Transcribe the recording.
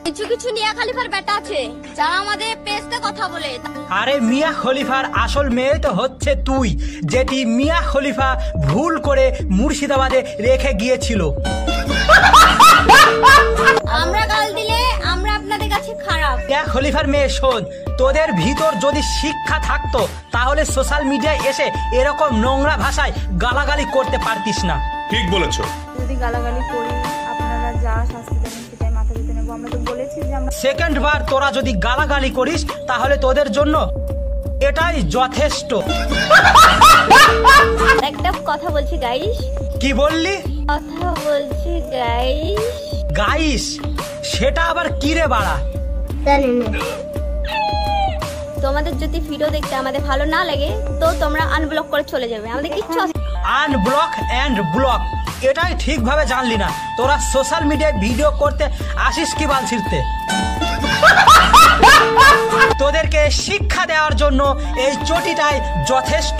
কিছু কিছু মিয়া খলিফার বেটা আছে যারা আমাদের পেজতে কথা বলে। আরে মিয়া খলিফার আসল মেয়ে তো হচ্ছে তুই, যেটি মিয়া খলিফা ভুল করে মুর্শিদাবাদে রেখে গিয়েছিল। আমরা গাল দিলে আমরা আপনাদের কাছে খারাপ। মিয়া খলিফার মেয়ে শোন, তোদের ভিতর যদি শিক্ষা থাকতো তাহলে সোশ্যাল মিডিয়ায় এসে এরকম নোংরা ভাষায় গালাগালি করতে পারতিস না। ঠিক বলেছো। যদি গালাগালি করি আপনারা যা শাস্তি দেবেন সেটাই মাথা পেতে নেবো। আমরা তো বলেছি যে আমরা সেকেন্ড বার তোরা যদি গালাগালি করিস তাহলে তোদের জন্য এটাই যথেষ্ট। একটা কথা বলছি গাইস। কি বললি? কথা বলছি গাইস। গাইস সেটা আবার কি রে বাড়া? তোমাদের যদি ভিডিও দেখতে আমাদের ভালো না লাগে তো তোমরা আনব্লক করে চলে যাবে, আমাদের কিচ্ছু আনব্লক এন্ড ব্লক এটাই ঠিকভাবে জানলি না। তোরা সোশ্যাল মিডিয়ায় ভিডিও করতে আসিস কি বাল ছিঁড়তে? তোদেরকে শিক্ষা দেওয়ার জন্য এই চটিটাই যথেষ্ট।